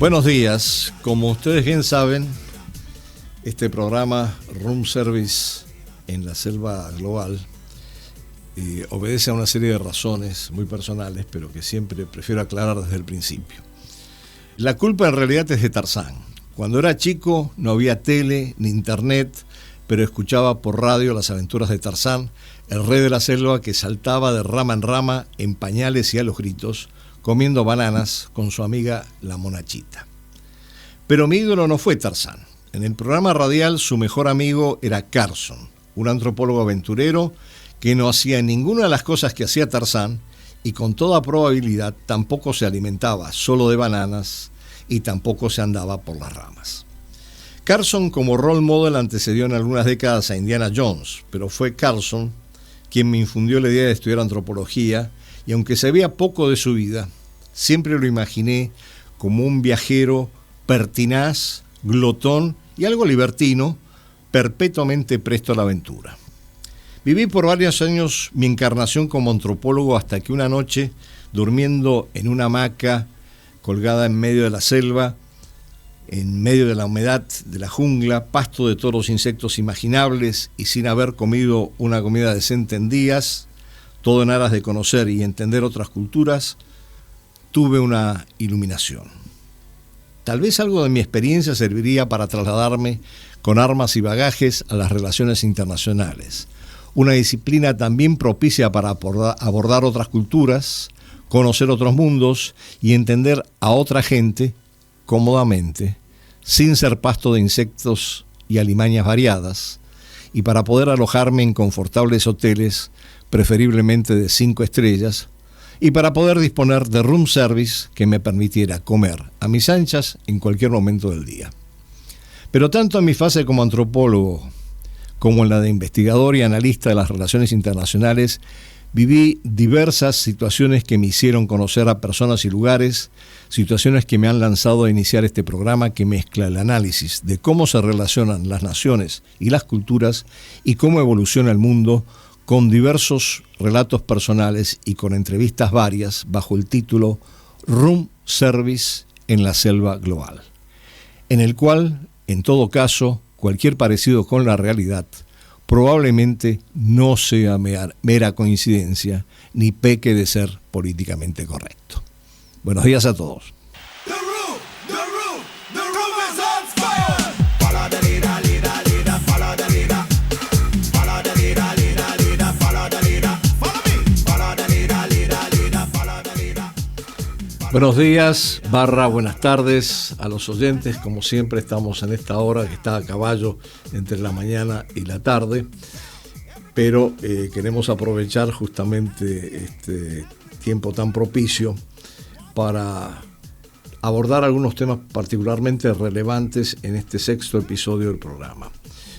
Buenos días. Como ustedes bien saben, este programa Room Service en la Selva Global obedece a una serie de razones muy personales, pero que siempre prefiero aclarar desde el principio. La culpa en realidad es de Tarzán. Cuando era chico no había tele ni internet, pero escuchaba por radio las aventuras de Tarzán, el rey de la selva que saltaba de rama en rama en pañales y a los gritos, comiendo bananas con su amiga la monachita. Pero mi ídolo no fue Tarzán. En el programa radial su mejor amigo era Carson, un antropólogo aventurero que no hacía ninguna de las cosas que hacía Tarzán y con toda probabilidad tampoco se alimentaba solo de bananas y tampoco se andaba por las ramas. Carson como role model antecedió en algunas décadas a Indiana Jones, pero fue Carson quien me infundió la idea de estudiar antropología y aunque sabía poco de su vida, siempre lo imaginé como un viajero pertinaz, glotón y algo libertino, perpetuamente presto a la aventura. Viví por varios años mi encarnación como antropólogo hasta que una noche, durmiendo en una hamaca colgada en medio de la selva, en medio de la humedad de la jungla, pasto de todos los insectos imaginables y sin haber comido una comida decente en días, todo en aras de conocer y entender otras culturas, tuve una iluminación. Tal vez algo de mi experiencia serviría para trasladarme con armas y bagajes a las relaciones internacionales, una disciplina también propicia para abordar otras culturas, conocer otros mundos y entender a otra gente cómodamente, sin ser pasto de insectos y alimañas variadas, y para poder alojarme en confortables hoteles, preferiblemente de 5 estrellas, y para poder disponer de room service que me permitiera comer a mis anchas en cualquier momento del día. Pero tanto en mi fase como antropólogo, como en la de investigador y analista de las relaciones internacionales, viví diversas situaciones que me hicieron conocer a personas y lugares, situaciones que me han lanzado a iniciar este programa que mezcla el análisis de cómo se relacionan las naciones y las culturas y cómo evoluciona el mundo, con diversos relatos personales y con entrevistas varias bajo el título Room Service en la Selva Global, en el cual, en todo caso, cualquier parecido con la realidad probablemente no sea mera coincidencia ni peque de ser políticamente correcto. Buenos días a todos. Buenos días, buenas tardes a los oyentes. Como siempre estamos en esta hora que está a caballo entre la mañana y la tarde, pero queremos aprovechar justamente este tiempo tan propicio para abordar algunos temas particularmente relevantes en este sexto episodio del programa.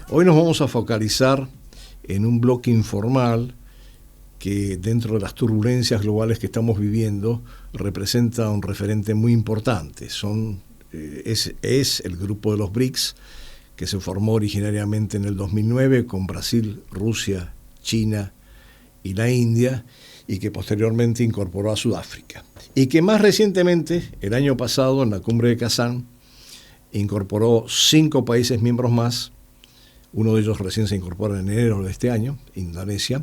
Hoy nos vamos a focalizar en un bloque informal que dentro de las turbulencias globales que estamos viviendo representa un referente muy importante. Es el grupo de los BRICS, que se formó originariamente en el 2009 con Brasil, Rusia, China y la India, y que posteriormente incorporó a Sudáfrica. Y que más recientemente, el año pasado, en la cumbre de Kazán, incorporó 5 países miembros más. Uno de ellos recién se incorpora en enero de este año, Indonesia,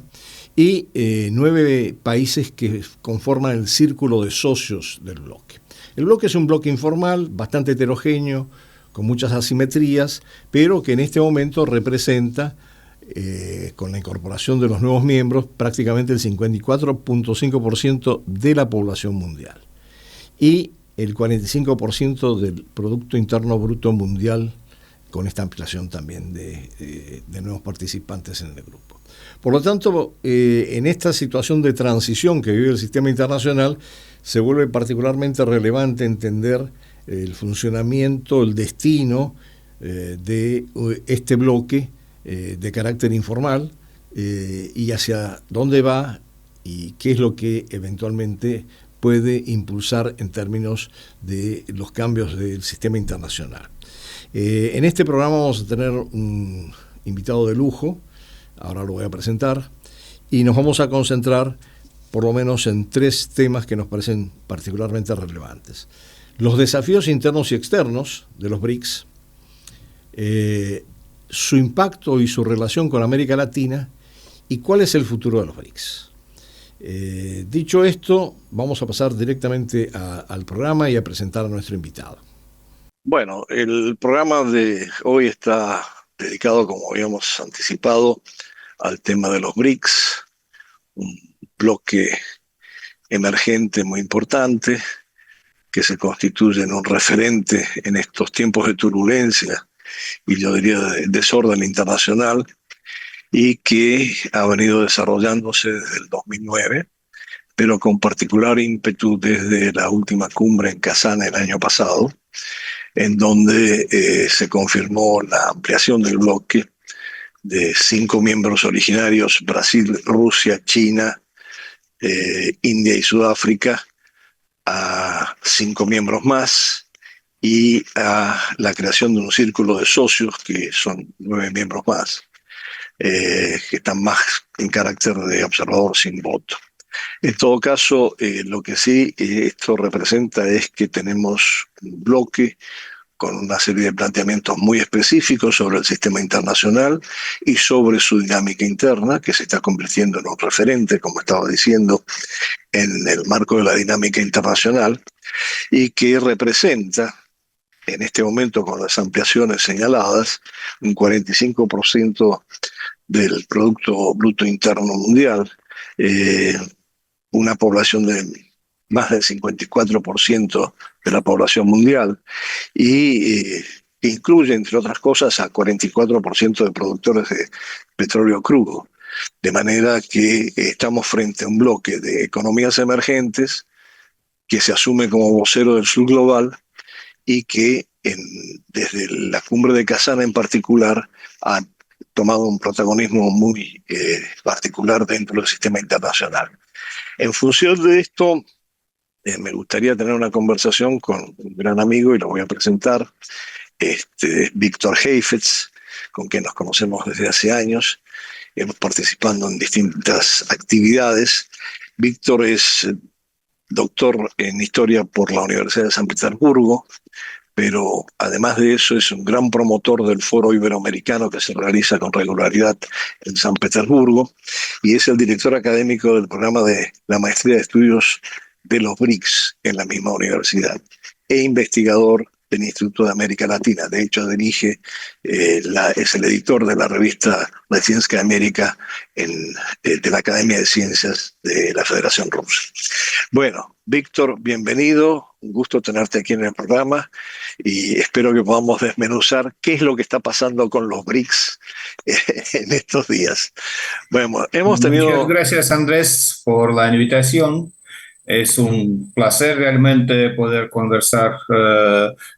y 9 países que conforman el círculo de socios del bloque. El bloque es un bloque informal, bastante heterogéneo, con muchas asimetrías, pero que en este momento representa, con la incorporación de los nuevos miembros, prácticamente el 54.5% de la población mundial y el 45% del Producto Interno Bruto mundial, con esta ampliación también de nuevos participantes en el grupo. Por lo tanto, en esta situación de transición que vive el sistema internacional, se vuelve particularmente relevante entender el funcionamiento, el destino de este bloque de carácter informal y hacia dónde va y qué es lo que eventualmente puede impulsar en términos de los cambios del sistema internacional. En este programa vamos a tener un invitado de lujo, ahora lo voy a presentar, y nos vamos a concentrar por lo menos en 3 temas que nos parecen particularmente relevantes. los desafíos internos y externos de los BRICS, su impacto y su relación con América Latina y cuál es el futuro de los BRICS. Dicho esto, vamos a pasar directamente al programa y a presentar a nuestro invitado. Bueno, el programa de hoy está dedicado, como habíamos anticipado, al tema de los BRICS, un bloque emergente muy importante que se constituye en un referente en estos tiempos de turbulencia y yo diría de desorden internacional, y que ha venido desarrollándose desde el 2009, pero con particular ímpetu desde la última cumbre en Kazán el año pasado, en donde se confirmó la ampliación del bloque de 5 miembros originarios: Brasil, Rusia, China, India y Sudáfrica, a 5 miembros más, y a la creación de un círculo de socios que son 9 miembros más, que están más en carácter de observador sin voto. En todo caso, lo que sí esto representa es que tenemos un bloque con una serie de planteamientos muy específicos sobre el sistema internacional y sobre su dinámica interna, que se está convirtiendo en un referente, como estaba diciendo, en el marco de la dinámica internacional, y que representa, en este momento con las ampliaciones señaladas, un 45% del Producto Bruto Interno Mundial, una población de más del 54% de la población mundial, y incluye, entre otras cosas, a 44% de productores de petróleo crudo. De manera que estamos frente a un bloque de economías emergentes que se asume como vocero del sur global y que desde la cumbre de Kazán en particular ha tomado un protagonismo muy particular dentro del sistema internacional. En función de esto, me gustaría tener una conversación con un gran amigo, y lo voy a presentar, Víctor Heifetz, con quien nos conocemos desde hace años, hemos participado en distintas actividades. Víctor es doctor en Historia por la Universidad de San Petersburgo, pero además de eso es un gran promotor del Foro Iberoamericano que se realiza con regularidad en San Petersburgo, y es el director académico del programa de la Maestría de Estudios de los BRICS en la misma universidad, e investigador del Instituto de América Latina. De hecho, es el editor de la revista La Ciencia de América de la Academia de Ciencias de la Federación Rusa. Bueno, Víctor, bienvenido. Un gusto tenerte aquí en el programa y espero que podamos desmenuzar qué es lo que está pasando con los BRICS en estos días. Bueno, Muchas gracias, Andrés, por la invitación. Es un placer realmente poder conversar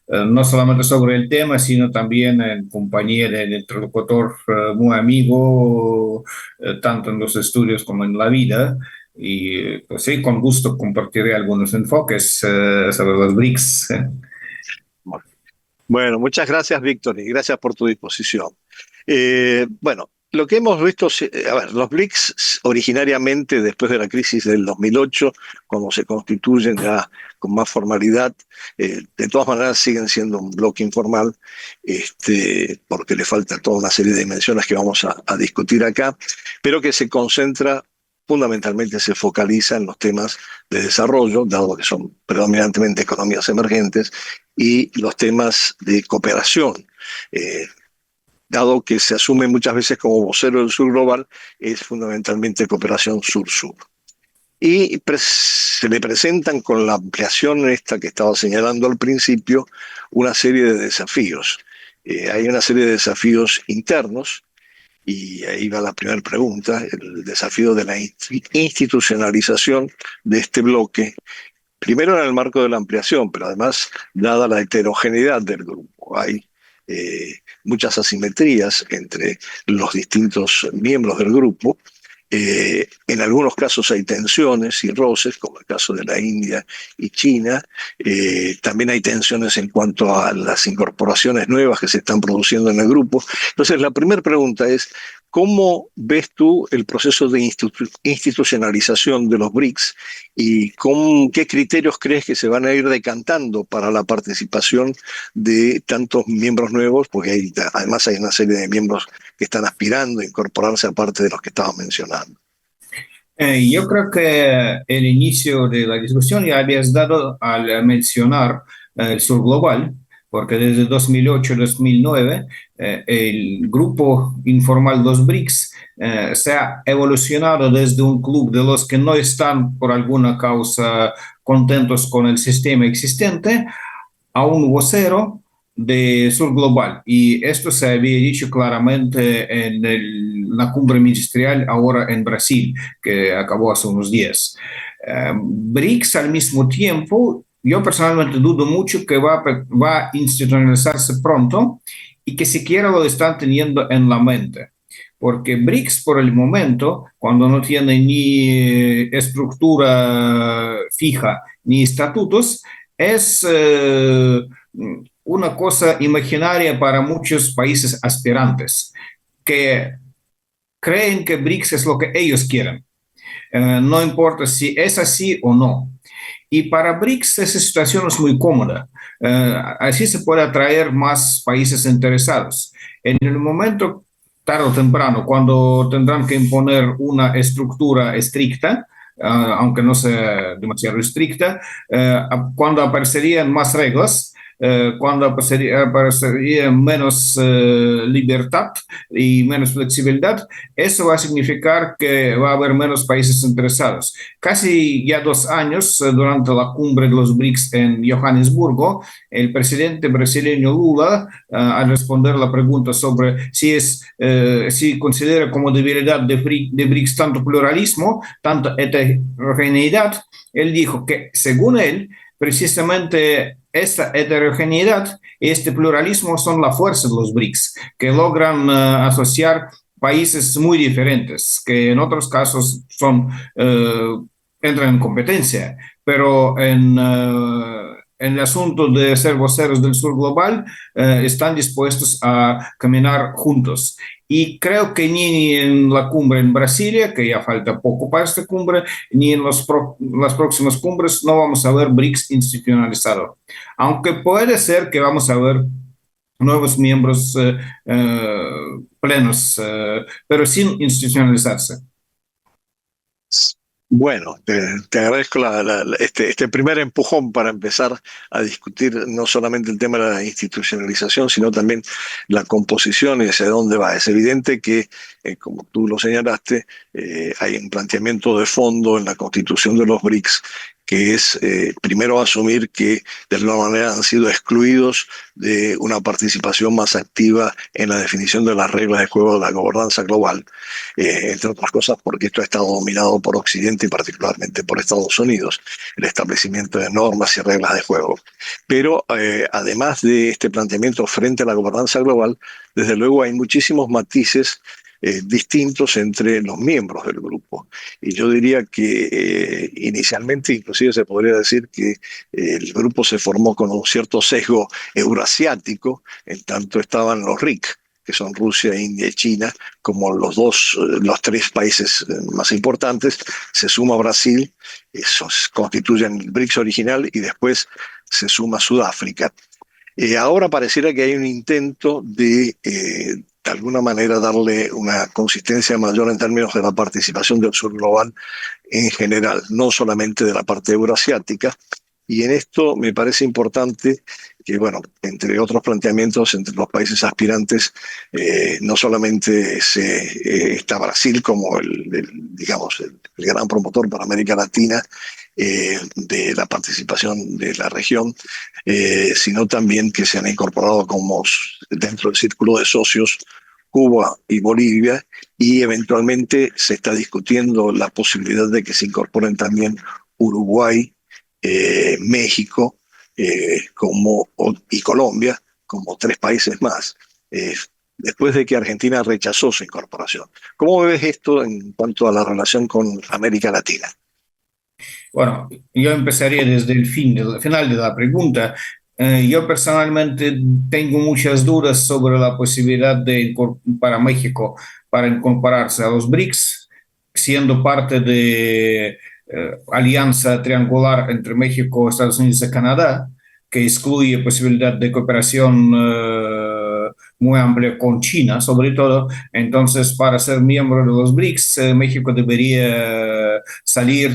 no solamente sobre el tema, sino también en compañía del interlocutor muy amigo, tanto en los estudios como en la vida. Y pues sí, con gusto compartiré algunos enfoques sobre los BRICS. Bueno, muchas gracias, Víctor, y gracias por tu disposición. Bueno, lo que hemos visto, a ver, los BRICS originariamente, después de la crisis del 2008, cuando se constituyen ya con más formalidad, de todas maneras siguen siendo un bloque informal, porque le falta toda una serie de dimensiones que vamos a discutir acá, pero que se concentra, fundamentalmente se focaliza en los temas de desarrollo, dado que son predominantemente economías emergentes, y los temas de cooperación. Dado que se asume muchas veces como vocero del sur global, es fundamentalmente cooperación sur-sur. Y se le presentan, con la ampliación esta que estaba señalando al principio, una serie de desafíos. Hay una serie de desafíos internos, y ahí va la primera pregunta: el desafío de la institucionalización de este bloque, primero en el marco de la ampliación, pero además, dada la heterogeneidad del grupo. Hay muchas asimetrías entre los distintos miembros del grupo. En algunos casos hay tensiones y roces, como el caso de la India y China. También hay tensiones en cuanto a las incorporaciones nuevas que se están produciendo en el grupo. Entonces, la primera pregunta es: ¿Cómo ves tú el proceso de institucionalización de los BRICS y qué criterios crees que se van a ir decantando para la participación de tantos miembros nuevos? Porque además hay una serie de miembros que están aspirando a incorporarse aparte de los que estabas mencionando. Yo creo que el inicio de la discusión ya habías dado al mencionar el sur global, porque desde 2008-2009 el grupo informal Los BRICS se ha evolucionado desde un club de los que no están por alguna causa contentos con el sistema existente a un vocero de sur global. Y esto se había dicho claramente en la cumbre ministerial ahora en Brasil, que acabó hace unos días. BRICS al mismo tiempo, yo personalmente dudo mucho que va a institucionalizarse pronto y que siquiera lo están teniendo en la mente. Porque BRICS por el momento, cuando no tiene ni estructura fija ni estatutos, es una cosa imaginaria para muchos países aspirantes que creen que BRICS es lo que ellos quieren. No importa si es así o no. Y para BRICS esa situación es muy cómoda. Así se puede atraer más países interesados. En el momento, tarde o temprano, cuando tendrán que imponer una estructura estricta, aunque no sea demasiado estricta, cuando aparecerían más reglas, cuando aparecería menos libertad y menos flexibilidad, eso va a significar que va a haber menos países interesados. Casi ya 2 años, durante la cumbre de los BRICS en Johannesburgo, el presidente brasileño Lula, al responder la pregunta sobre si considera como debilidad de BRICS tanto pluralismo, tanto heterogeneidad, él dijo que, según él, precisamente esta heterogeneidad y este pluralismo son la fuerza de los BRICS, que logran asociar países muy diferentes, que en otros casos entran en competencia, pero en el asunto de ser voceros del sur global, están dispuestos a caminar juntos. Y creo que ni en la cumbre en Brasilia, que ya falta poco para esta cumbre, ni en las próximas cumbres no vamos a ver BRICS institucionalizado. Aunque puede ser que vamos a ver nuevos miembros plenos, pero sin institucionalizarse. Bueno, te agradezco este primer empujón para empezar a discutir no solamente el tema de la institucionalización, sino también la composición y hacia dónde va. Es evidente que, como tú lo señalaste, hay un planteamiento de fondo en la constitución de los BRICS que es primero asumir que de alguna manera han sido excluidos de una participación más activa en la definición de las reglas de juego de la gobernanza global, entre otras cosas porque esto ha estado dominado por Occidente y particularmente por Estados Unidos, el establecimiento de normas y reglas de juego. Pero además de este planteamiento frente a la gobernanza global, desde luego hay muchísimos matices distintos entre los miembros del grupo. Y yo diría que inicialmente inclusive se podría decir que el grupo se formó con un cierto sesgo eurasiático, en tanto estaban los RIC, que son Rusia, India y China, como los tres países más importantes. Se suma Brasil, esos constituyen el BRICS original y después se suma Sudáfrica. Ahora pareciera que hay un intento de alguna manera darle una consistencia mayor en términos de la participación del sur global en general, no solamente de la parte eurasiática. Y en esto me parece importante que, bueno, entre otros planteamientos entre los países aspirantes, no solamente está Brasil como digamos, el gran promotor para América Latina de la participación de la región, sino también que se han incorporado como dentro del círculo de socios Cuba y Bolivia, y eventualmente se está discutiendo la posibilidad de que se incorporen también Uruguay, México y Colombia como tres países más, después de que Argentina rechazó su incorporación. ¿Cómo ves esto en cuanto a la relación con América Latina? Bueno, yo empezaría desde el final de la pregunta. Yo personalmente tengo muchas dudas sobre la posibilidad para México para incorporarse a los BRICS, siendo parte de alianza triangular entre México, Estados Unidos y Canadá, que excluye posibilidad de cooperación muy amplia con China, sobre todo. Entonces, para ser miembro de los BRICS, México debería salir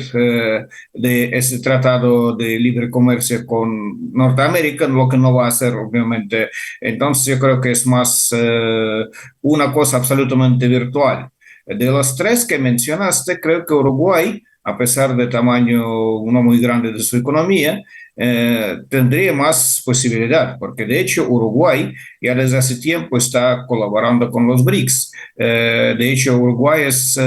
de ese tratado de libre comercio con Norteamérica, lo que no va a hacer, obviamente. Entonces, yo creo que es más una cosa absolutamente virtual. De los tres que mencionaste, creo que Uruguay, a pesar del tamaño no muy grande de su economía, tendría más posibilidad, porque de hecho Uruguay ya desde hace tiempo está colaborando con los BRICS. De hecho, Uruguay es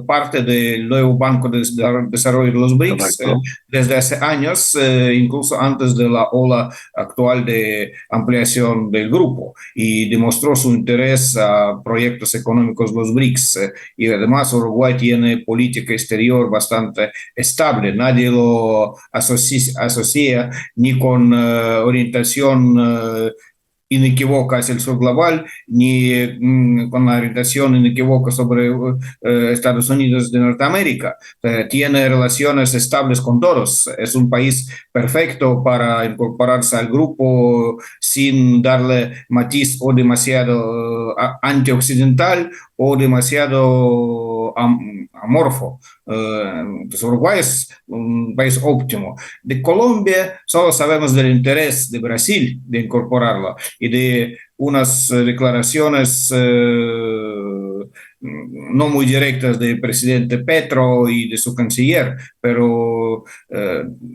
parte del nuevo Banco de Desarrollo de los BRICS desde hace años, incluso antes de la ola actual de ampliación del grupo, y demostró su interés a proyectos económicos los BRICS. Y además Uruguay tiene política exterior bastante estable, nadie lo asocia ni con orientación inequívoca hacia el sur global, ni con la orientación inequívoca sobre Estados Unidos de Norteamérica. Tiene relaciones estables con todos. Es un país perfecto para incorporarse al grupo sin darle matiz o demasiado antioccidental o demasiado amorfo. Entonces Uruguay es un país óptimo. De Colombia solo sabemos del interés de Brasil de incorporarlo y de unas declaraciones no muy directas del presidente Petro y de su canciller, pero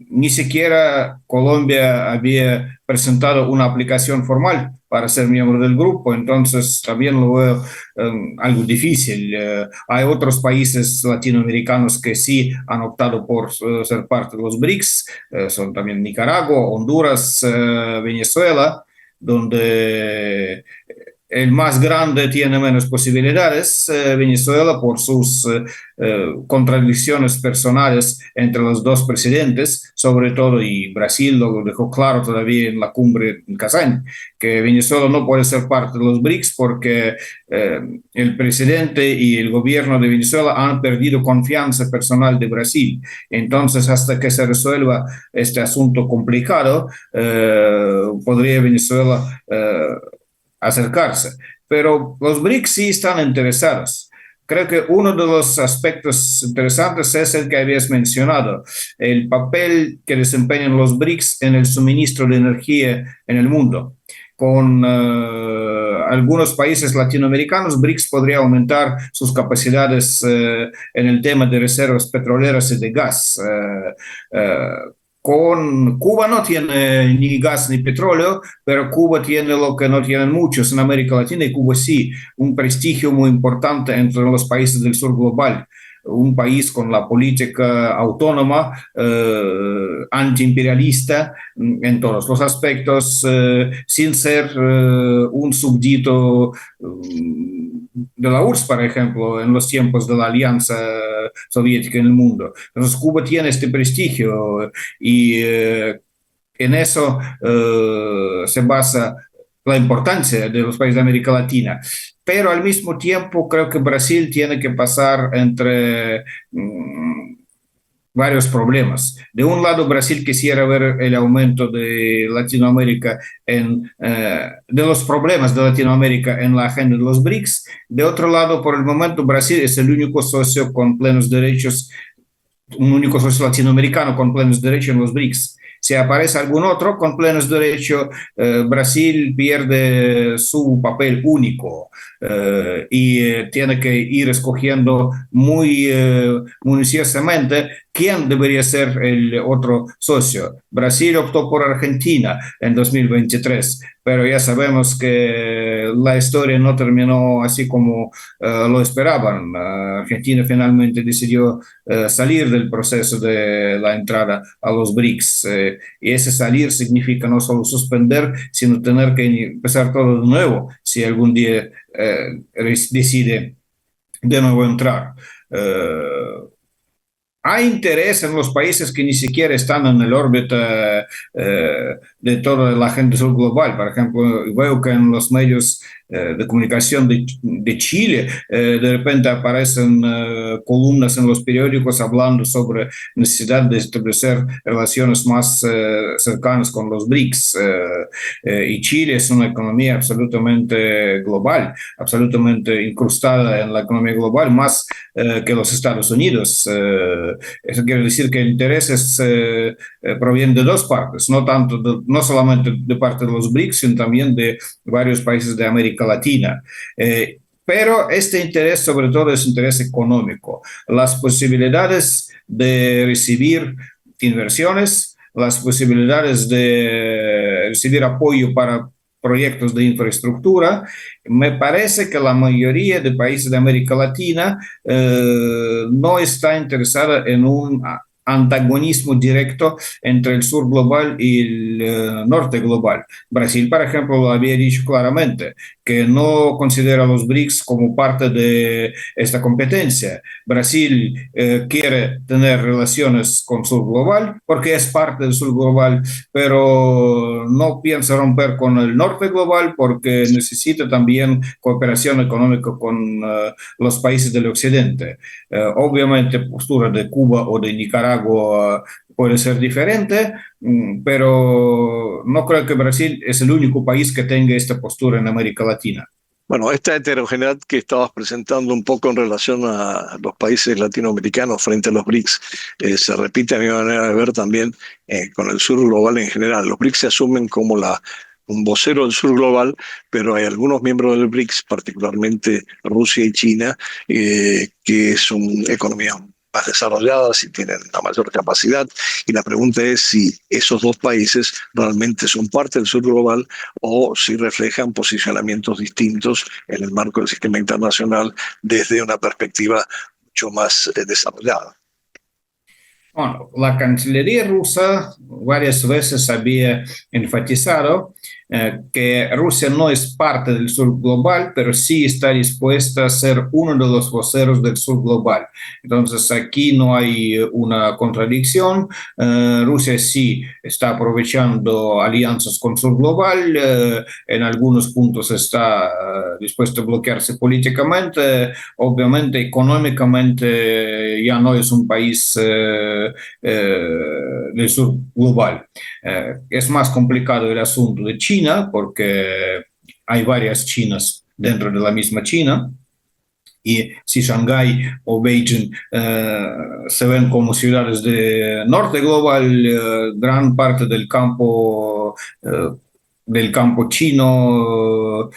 ni siquiera Colombia había presentado una aplicación formal para ser miembro del grupo, entonces también lo veo algo difícil. Hay otros países latinoamericanos que sí han optado por ser parte de los BRICS, son también Nicaragua, Honduras, Venezuela, donde el más grande tiene menos posibilidades, Venezuela, por sus contradicciones personales entre los dos presidentes, sobre todo, y Brasil lo dejó claro todavía en la cumbre en Kazán, que Venezuela no puede ser parte de los BRICS porque el presidente y el gobierno de Venezuela han perdido confianza personal de Brasil. Entonces, hasta que se resuelva este asunto complicado, podría Venezuela acercarse. Pero los BRICS sí están interesados. Creo que uno de los aspectos interesantes es el que habías mencionado, el papel que desempeñan los BRICS en el suministro de energía en el mundo. Con algunos países latinoamericanos, BRICS podría aumentar sus capacidades en el tema de reservas petroleras y de gas. Con Cuba no tiene ni gas ni petróleo, pero Cuba tiene lo que no tienen muchos en América Latina, y Cuba sí, un prestigio muy importante entre los países del sur global. Un país con la política autónoma, antiimperialista en todos los aspectos, sin ser un súbdito de la URSS, por ejemplo, en los tiempos de la Alianza Soviética en el mundo. Entonces Cuba tiene este prestigio y en eso se basa la importancia de los países de América Latina. Pero al mismo tiempo creo que Brasil tiene que pasar entre varios problemas. De un lado, Brasil quisiera ver el aumento de Latinoamérica, de los problemas de Latinoamérica en la agenda de los BRICS. De otro lado, por el momento, Brasil es el único socio con plenos derechos, un único socio latinoamericano con plenos derechos en los BRICS. Si aparece algún otro con plenos derechos, Brasil pierde su papel único y tiene que ir escogiendo muy minuciosamente quién debería ser el otro socio. Brasil optó por Argentina en 2023, pero ya sabemos que la historia no terminó así como lo esperaban. Argentina finalmente decidió salir del proceso de la entrada a los BRICS. Y ese salir significa no solo suspender, sino tener que empezar todo de nuevo si algún día decide de nuevo entrar. Hay interés en los países que ni siquiera están en el órbita de toda la agenda global. Por ejemplo, veo que en los medios de comunicación de Chile, de repente aparecen columnas en los periódicos hablando sobre necesidad de establecer relaciones más cercanas con los BRICS. Y Chile es una economía absolutamente global, absolutamente incrustada en la economía global, más que los Estados Unidos. Eso quiere decir que intereses provienen de dos partes, no solamente de parte de los BRICS, sino también de varios países de América Latina. Pero este interés sobre todo es interés económico. Las posibilidades de recibir inversiones, las posibilidades de recibir apoyo para proyectos de infraestructura, me parece que la mayoría de países de América Latina no está interesada en un antagonismo directo entre el sur global y el norte global. Brasil, por ejemplo, lo había dicho claramente, que no considera a los BRICS como parte de esta competencia. Brasil quiere tener relaciones con sur global porque es parte del sur global, pero no piensa romper con el norte global porque necesita también cooperación económica con los países del occidente. Obviamente, postura de Cuba o de Nicaragua puede ser diferente, pero no creo que Brasil es el único país que tenga esta postura en América Latina. Bueno, esta heterogeneidad que estabas presentando un poco en relación a los países latinoamericanos frente a los BRICS se repite a mi manera de ver también con el sur global en general. Los BRICS se asumen como un vocero del sur global, pero hay algunos miembros del BRICS, particularmente Rusia y China, que son economías más desarrolladas y tienen una mayor capacidad. Y la pregunta es si esos dos países realmente son parte del sur global o si reflejan posicionamientos distintos en el marco del sistema internacional desde una perspectiva mucho más desarrollada. Bueno, la Cancillería rusa varias veces había enfatizado que Rusia no es parte del sur global, pero sí está dispuesta a ser uno de los voceros del sur global. Entonces, aquí no hay una contradicción. Rusia sí está aprovechando alianzas con sur global, en algunos puntos está dispuesto a bloquearse políticamente, obviamente económicamente ya no es un país del sur global. Es más complicado el asunto de China porque hay varias Chinas dentro de la misma China. Y si Shanghái o Beijing se ven como ciudades de norte global, gran parte del campo chino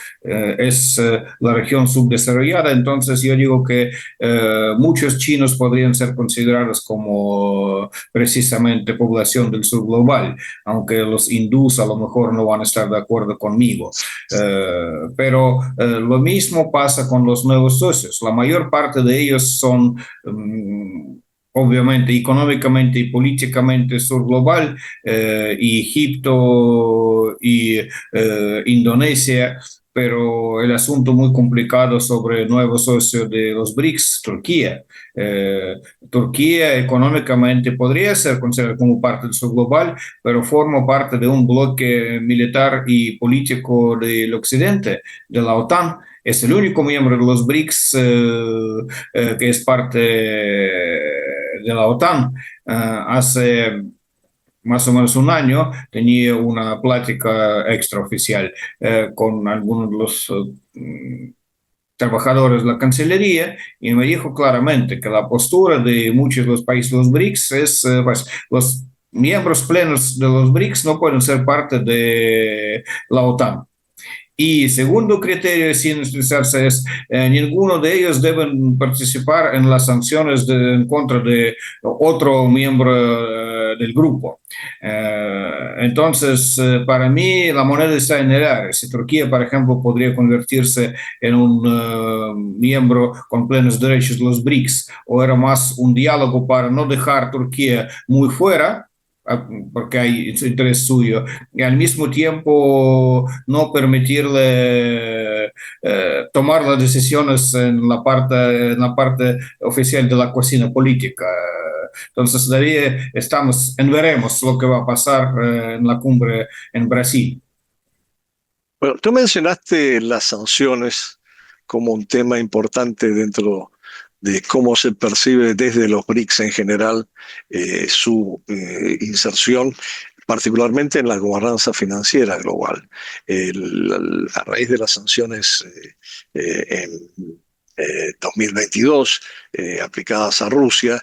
es la región subdesarrollada, entonces yo digo que muchos chinos podrían ser considerados como precisamente población del sur global, aunque los hindús a lo mejor no van a estar de acuerdo conmigo. Pero lo mismo pasa con los nuevos socios. La mayor parte de ellos son obviamente económicamente y políticamente sur global, y Egipto y Indonesia, pero el asunto muy complicado sobre el nuevo socio de los BRICS, Turquía. Turquía económicamente podría ser considerada como parte del sur global, pero forma parte de un bloque militar y político del occidente, de la OTAN. Es el único miembro de los BRICS que es parte de la OTAN. Hace más o menos un año tenía una plática extraoficial con algunos de los trabajadores de la Cancillería y me dijo claramente que la postura de muchos de los países de los BRICS es, pues, los miembros plenos de los BRICS no pueden ser parte de la OTAN. Y segundo criterio sin utilizarse es ninguno de ellos deben participar en las sanciones en contra de otro miembro del grupo. Entonces, para mí la moneda está en el aire. Si Turquía, por ejemplo, podría convertirse en un miembro con plenos derechos de los BRICS, o era más un diálogo para no dejar Turquía muy fuera, porque hay interés suyo, y al mismo tiempo no permitirle tomar las decisiones en la parte oficial de la cocina política. Entonces, todavía estamos en veremos lo que va a pasar en la cumbre en Brasil. Bueno, tú mencionaste las sanciones como un tema importante dentro de cómo se percibe desde los BRICS en general su inserción, particularmente en la gobernanza financiera global. A raíz de las sanciones en 2022 aplicadas a Rusia,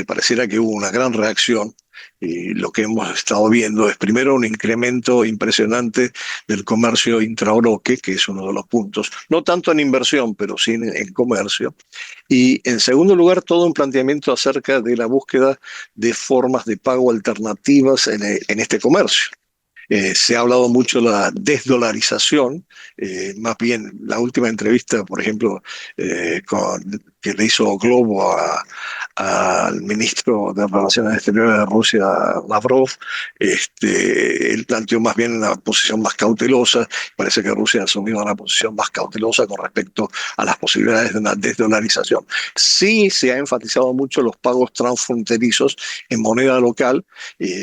pareciera que hubo una gran reacción. Y lo que hemos estado viendo es primero un incremento impresionante del comercio intrabloque, que es uno de los puntos, no tanto en inversión, pero sí en comercio. Y en segundo lugar, todo un planteamiento acerca de la búsqueda de formas de pago alternativas en este comercio. Se ha hablado mucho de la desdolarización, más bien la última entrevista, por ejemplo, que le hizo Globo al ministro de Relaciones Exteriores de Rusia, Lavrov, él planteó más bien una posición más cautelosa. Parece que Rusia ha asumido una posición más cautelosa con respecto a las posibilidades de una desdolarización. Sí se ha enfatizado mucho los pagos transfronterizos en moneda local.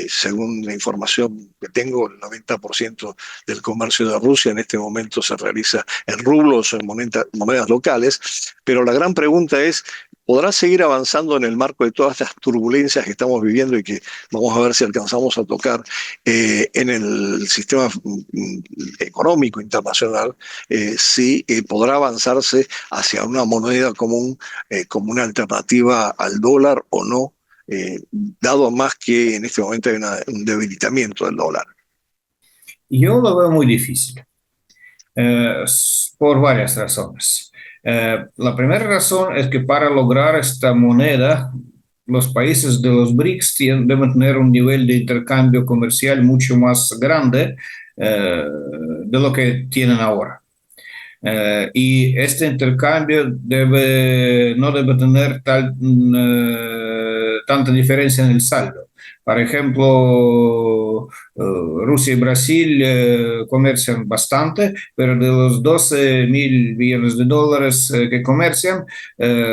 Según la información que tengo, el 90% del comercio de Rusia en este momento se realiza en rublos o en monedas locales, pero la gran pregunta es, ¿podrá seguir avanzando en el marco de todas estas turbulencias que estamos viviendo y que vamos a ver si alcanzamos a tocar en el sistema económico internacional? Si podrá avanzarse hacia una moneda común como una alternativa al dólar o no, dado más que en este momento hay un debilitamiento del dólar. Yo lo veo muy difícil, por varias razones. La primera razón es que para lograr esta moneda, los países de los BRICS deben tener un nivel de intercambio comercial mucho más grande de lo que tienen ahora. Y este intercambio no debe tener tanta diferencia en el saldo. Por ejemplo, Rusia y Brasil comercian bastante, pero de los 12.000 billones de dólares que comercian,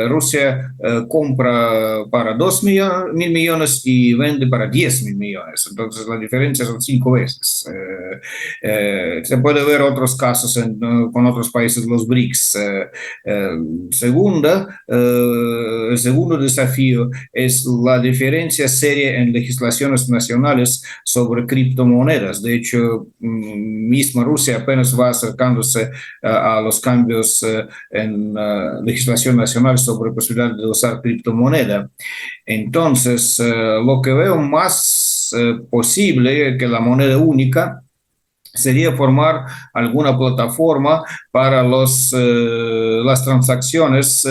Rusia compra para 2.000 millones y vende para 10.000 millones. Entonces la diferencia son 5 veces. Se puede ver otros casos con otros países de los BRICS. El segundo desafío es la diferencia seria en legislaciones nacionales sobre criptomonedas. De hecho, misma Rusia apenas va acercándose a los cambios en legislación nacional sobre posibilidad de usar criptomoneda. Entonces, lo que veo más posible que la moneda única sería formar alguna plataforma para las transacciones,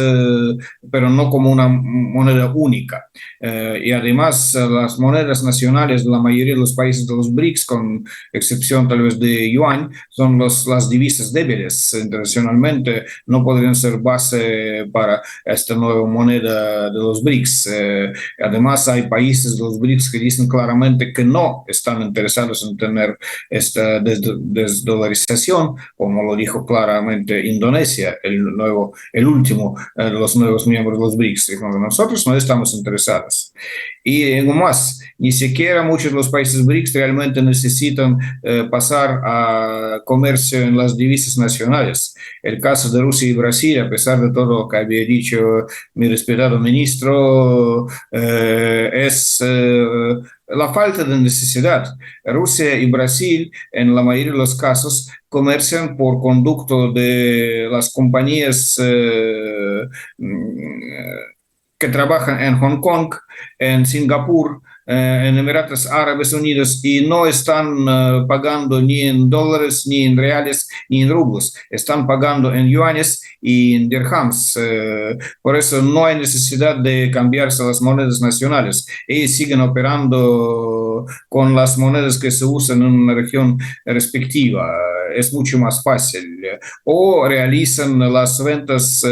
pero no como una moneda única. Y además, las monedas nacionales de la mayoría de los países de los BRICS, con excepción tal vez de yuan, son las divisas débiles. Internacionalmente no podrían ser base para esta nueva moneda de los BRICS. Además, hay países de los BRICS que dicen claramente que no están interesados en tener esta desdolarización, como lo dijo claramente Indonesia, el último de los nuevos miembros de los BRICS. Dijo, nosotros no estamos interesados. Y más, ni siquiera muchos de los países BRICS realmente necesitan pasar a comercio en las divisas nacionales. El caso de Rusia y Brasil, a pesar de todo lo que había dicho mi respetado ministro, es la falta de necesidad. Rusia y Brasil, en la mayoría de los casos, comercian por conducto de las compañías que trabajan en Hong Kong, en Singapur, en Emiratos Árabes Unidos, y no están pagando ni en dólares, ni en reales, ni en rublos. Están pagando en yuanes y en dirhams. Por eso no hay necesidad de cambiarse las monedas nacionales. Ellos siguen operando con las monedas que se usan en una región respectiva. Es mucho más fácil. O realizan las ventas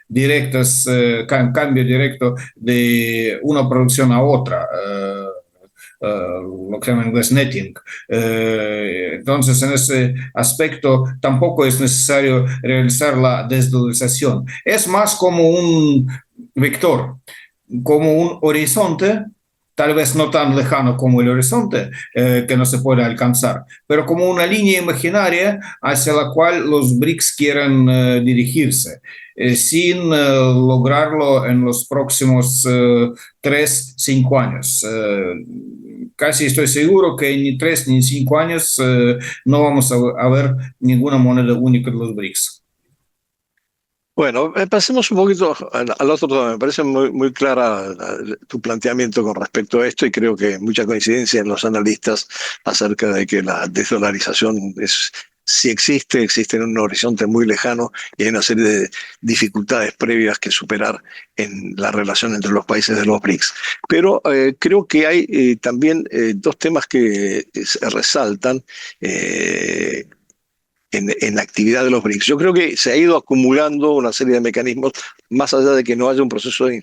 directas, cambio directo de una producción a otra. Lo que llaman en inglés netting. Entonces, en ese aspecto tampoco es necesario realizar la desdolarización. Es más como un vector, como un horizonte tal vez no tan lejano como el horizonte, que no se puede alcanzar, pero como una línea imaginaria hacia la cual los BRICS quieren dirigirse, sin lograrlo en los próximos 3, 5 años. Casi estoy seguro que ni 3 ni 5 años no vamos a ver ninguna moneda única de los BRICS. Bueno, pasemos un poquito al otro tema. Me parece muy clara tu planteamiento con respecto a esto y creo que hay mucha coincidencia en los analistas acerca de que la desdolarización si existe en un horizonte muy lejano y hay una serie de dificultades previas que superar en la relación entre los países de los BRICS. Pero creo que hay también dos temas que se resaltan. En la actividad de los BRICS. Yo creo que se ha ido acumulando una serie de mecanismos, más allá de que no haya un proceso de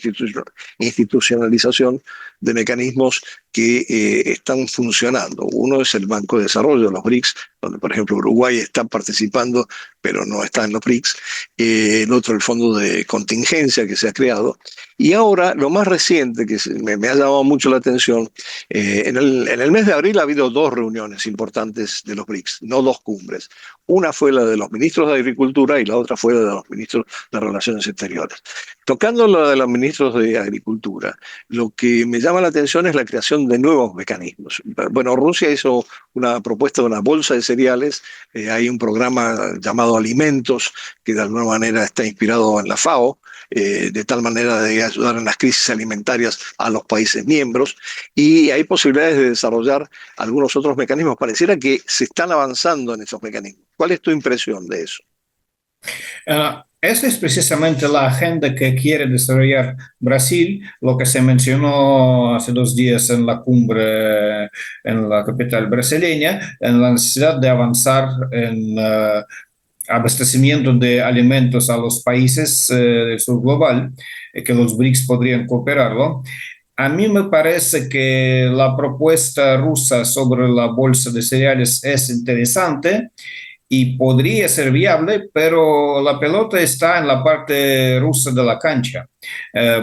institucionalización de mecanismos que están funcionando. Uno es el Banco de Desarrollo de los BRICS, donde, por ejemplo, Uruguay está participando, pero no está en los BRICS. El otro, el Fondo de Contingencia que se ha creado. Y ahora, lo más reciente, que me ha llamado mucho la atención, en el mes de abril ha habido 2 reuniones importantes de los BRICS, no 2 cumbres. Una fue la de los ministros de Agricultura y la otra fue la de los ministros de Relaciones Exteriores. Tocando la de los ministros de Agricultura, lo que me llama la atención es la creación de nuevos mecanismos. Bueno, Rusia hizo una propuesta de una bolsa de cereales, hay un programa llamado Alimentos, que de alguna manera está inspirado en la FAO, de tal manera de ayudar en las crisis alimentarias a los países miembros, y hay posibilidades de desarrollar algunos otros mecanismos. Pareciera que se están avanzando en esos mecanismos. ¿Cuál es tu impresión de eso? Esa es precisamente la agenda que quiere desarrollar Brasil, lo que se mencionó hace 2 días en la cumbre en la capital brasileña, en la necesidad de avanzar en abastecimiento de alimentos a los países del sur global, que los BRICS podrían cooperarlo. A mí me parece que la propuesta rusa sobre la bolsa de cereales es interesante y podría ser viable, pero la pelota está en la parte rusa de la cancha,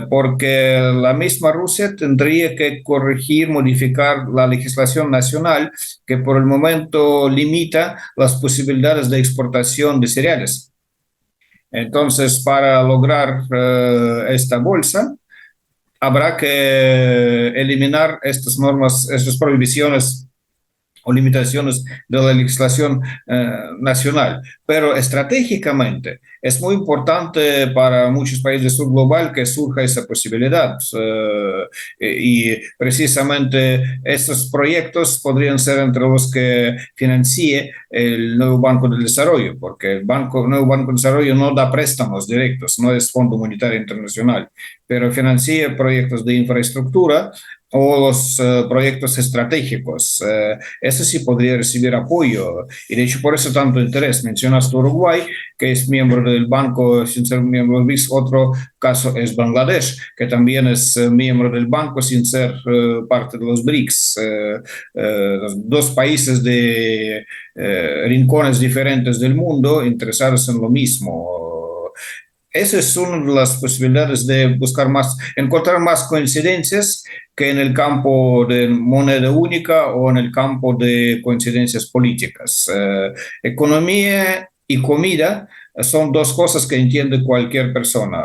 porque la misma Rusia tendría que corregir, modificar la legislación nacional que por el momento limita las posibilidades de exportación de cereales. Entonces, para lograr esta bolsa, habrá que eliminar estas normas, estas prohibiciones o limitaciones de la legislación nacional. Pero estratégicamente es muy importante para muchos países del sur global que surja esa posibilidad. Y precisamente estos proyectos podrían ser entre los que financie el nuevo Banco de Desarrollo, porque el nuevo Banco de Desarrollo no da préstamos directos, no es Fondo Monetario Internacional, pero financia proyectos de infraestructura o los proyectos estratégicos. Eso sí podría recibir apoyo y de hecho por eso tanto interés. Mencionaste Uruguay, que es miembro del banco sin ser miembro del BRICS. Otro caso es Bangladesh, que también es miembro del banco sin ser parte de los BRICS. Los 2 países de rincones diferentes del mundo interesados en lo mismo. Esa es una de las posibilidades de buscar más, encontrar más coincidencias que en el campo de moneda única o en el campo de coincidencias políticas. Economía y comida son 2 cosas que entiende cualquier persona.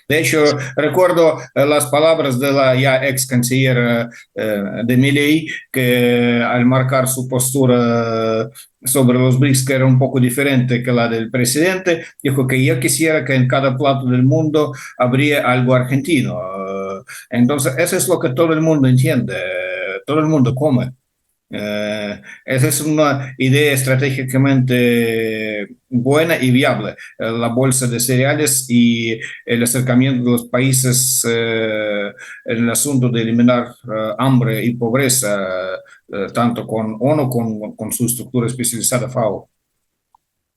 De hecho, recuerdo las palabras de la ya ex canciller de Milei, que al marcar su postura sobre los BRICS, que era un poco diferente que la del presidente, dijo que yo quisiera que en cada plato del mundo habría algo argentino. Entonces, eso es lo que todo el mundo entiende, todo el mundo come. Esa es una idea estratégicamente buena y viable, la bolsa de cereales y el acercamiento de los países en el asunto de eliminar hambre y pobreza, tanto con ONU como con su estructura especializada FAO.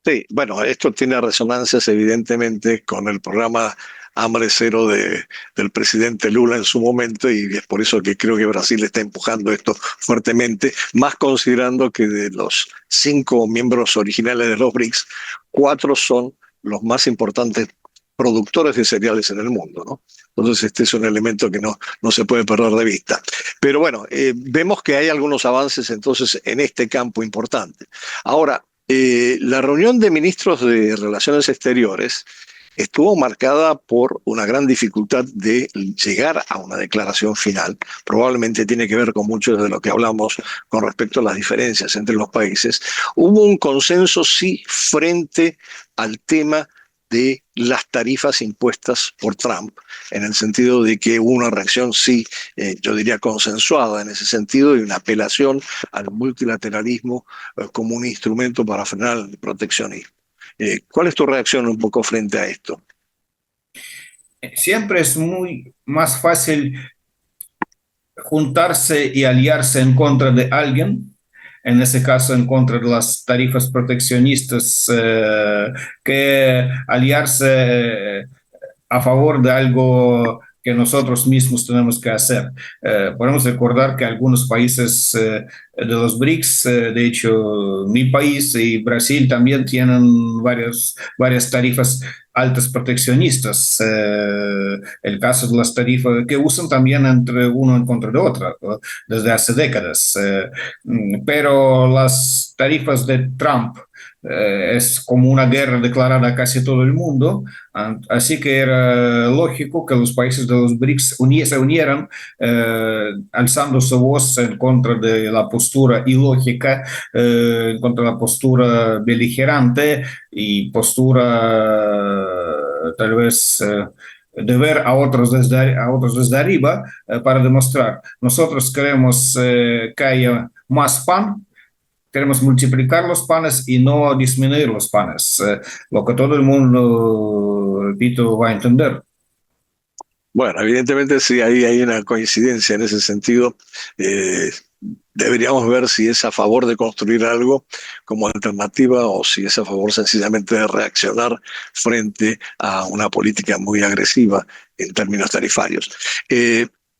Sí, bueno, esto tiene resonancias evidentemente con el programa Hambre Cero del presidente Lula en su momento y es por eso que creo que Brasil está empujando esto fuertemente, más considerando que de los 5 miembros originales de los BRICS, 4 son los más importantes productores de cereales en el mundo, ¿no? Entonces este es un elemento que no se puede perder de vista. Pero bueno, vemos que hay algunos avances entonces en este campo importante. Ahora, la reunión de ministros de Relaciones Exteriores estuvo marcada por una gran dificultad de llegar a una declaración final. Probablemente tiene que ver con mucho de lo que hablamos con respecto a las diferencias entre los países. Hubo un consenso, sí, frente al tema de las tarifas impuestas por Trump, en el sentido de que hubo una reacción, sí, yo diría consensuada en ese sentido, y una apelación al multilateralismo como un instrumento para frenar el proteccionismo. ¿Cuál es tu reacción un poco frente a esto? Siempre es muy más fácil juntarse y aliarse en contra de alguien, en ese caso en contra de las tarifas proteccionistas, que aliarse a favor de algo que nosotros mismos tenemos que hacer. Podemos recordar que algunos países de los BRICS, de hecho mi país y Brasil también tienen varias tarifas altas proteccionistas. El caso de las tarifas que usan también entre uno en contra de otra, ¿no? Desde hace décadas. Pero las tarifas de Trump es como una guerra declarada a casi todo el mundo, así que era lógico que los países de los BRICS se unieran, alzando su voz en contra de la postura ilógica, en contra de la postura beligerante y postura tal vez de ver a otros desde arriba, para demostrar, nosotros queremos que haya más pan, queremos multiplicar los panes y no disminuir los panes, lo que todo el mundo, repito, va a entender. Bueno, evidentemente sí, ahí hay una coincidencia en ese sentido. Eh, Deberíamos ver si es a favor de construir algo como alternativa o si es a favor sencillamente de reaccionar frente a una política muy agresiva en términos tarifarios.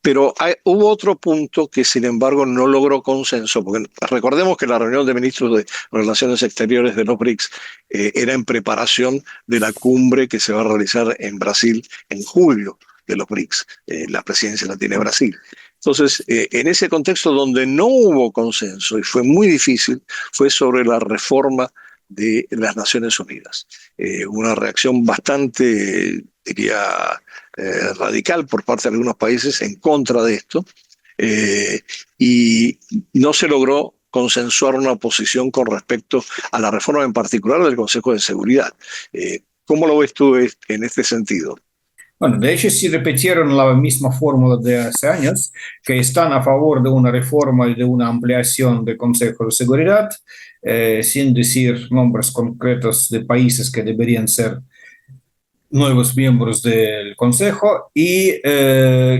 Pero hubo otro punto que, sin embargo, no logró consenso, porque recordemos que la reunión de ministros de Relaciones Exteriores de los BRICS era en preparación de la cumbre que se va a realizar en Brasil en julio de los BRICS. La presidencia la tiene Brasil. Entonces, en ese contexto donde no hubo consenso y fue muy difícil, fue sobre la reforma de las Naciones Unidas. Una reacción bastante, diría, radical por parte de algunos países en contra de esto, y no se logró consensuar una posición con respecto a la reforma en particular del Consejo de Seguridad. ¿Cómo lo ves tú en este sentido? Bueno, de hecho, sí repitieron la misma fórmula de hace años, que están a favor de una reforma y de una ampliación del Consejo de Seguridad, sin decir nombres concretos de países que deberían ser nuevos miembros del Consejo, y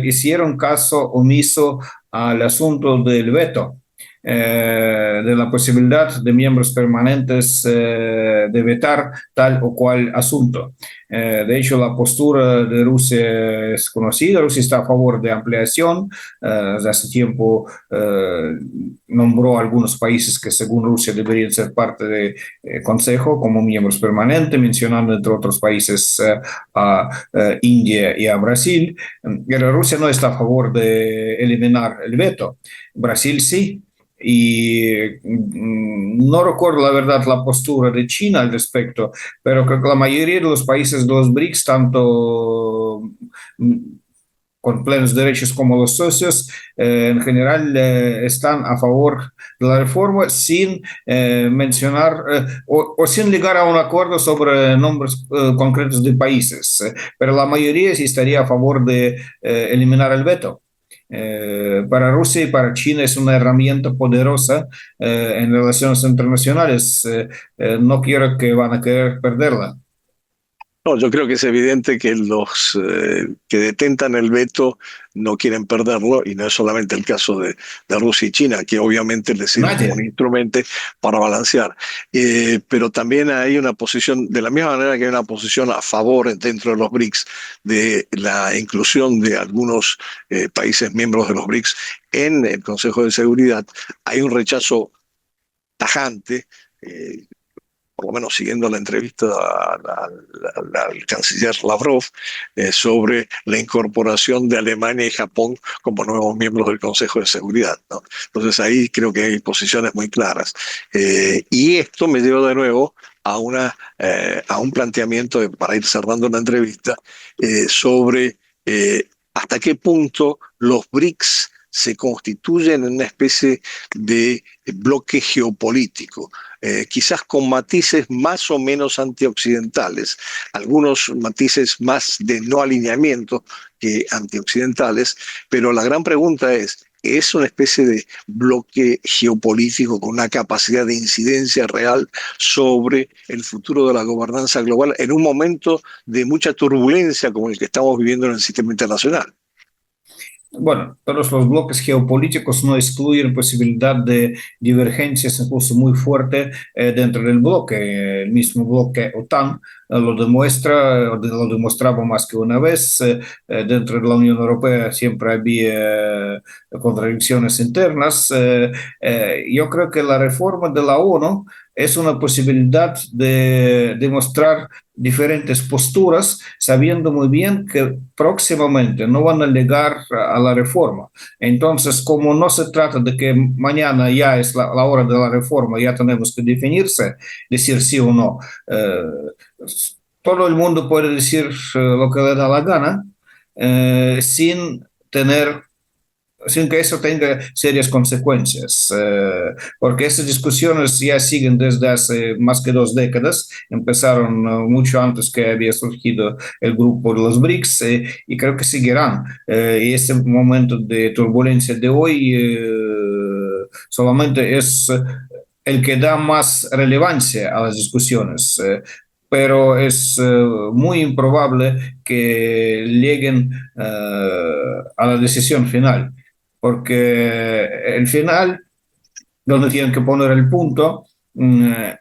hicieron caso omiso al asunto del veto, de la posibilidad de miembros permanentes de vetar tal o cual asunto. De hecho, la postura de Rusia es conocida. Rusia está a favor de ampliación. Desde hace tiempo nombró a algunos países que según Rusia deberían ser parte del Consejo como miembros permanentes, mencionando entre otros países a India y a Brasil. Pero Rusia no está a favor de eliminar el veto. Brasil sí. Y no recuerdo la verdad la postura de China al respecto, pero creo que la mayoría de los países de los BRICS, tanto con plenos derechos como los socios, en general están a favor de la reforma sin mencionar o sin llegar a un acuerdo sobre nombres concretos de países, pero la mayoría sí estaría a favor de eliminar el veto. Para Rusia y para China es una herramienta poderosa en relaciones internacionales. No quiero que van a querer perderla. No, yo creo que es evidente que los que detentan el veto no quieren perderlo, y no es solamente el caso de Rusia y China, que obviamente les sirve como un instrumento para balancear. Pero también hay una posición, de la misma manera que hay una posición a favor dentro de los BRICS de la inclusión de algunos países miembros de los BRICS en el Consejo de Seguridad, hay un rechazo tajante por lo menos siguiendo la entrevista al canciller Lavrov, sobre la incorporación de Alemania y Japón como nuevos miembros del Consejo de Seguridad, ¿no? Entonces ahí creo que hay posiciones muy claras. Y esto me lleva de nuevo a un planteamiento, para ir cerrando la entrevista, sobre hasta qué punto los BRICS se constituyen en una especie de bloque geopolítico, quizás con matices más o menos antioccidentales, algunos matices más de no alineamiento que antioccidentales, pero la gran pregunta ¿es una especie de bloque geopolítico con una capacidad de incidencia real sobre el futuro de la gobernanza global en un momento de mucha turbulencia como el que estamos viviendo en el sistema internacional? Bueno, todos los bloques geopolíticos no excluyen posibilidad de divergencias incluso muy fuerte dentro del bloque. El mismo bloque OTAN lo demuestra, lo demostraba más que una vez. Dentro de la Unión Europea siempre había contradicciones internas. Yo creo que la reforma de la ONU es una posibilidad de demostrar diferentes posturas, sabiendo muy bien que próximamente no van a llegar a la reforma. Entonces, como no se trata de que mañana ya es la hora de la reforma, ya tenemos que definirse, decir sí o no. Todo el mundo puede decir lo que le da la gana, sin tener sin que eso tenga serias consecuencias, porque esas discusiones ya siguen desde hace más que 2 décadas, empezaron mucho antes que había surgido el grupo de los BRICS, y creo que seguirán. Y este momento de turbulencia de hoy solamente es el que da más relevancia a las discusiones. Pero es muy improbable que lleguen a la decisión final, porque el final, donde tienen que poner el punto,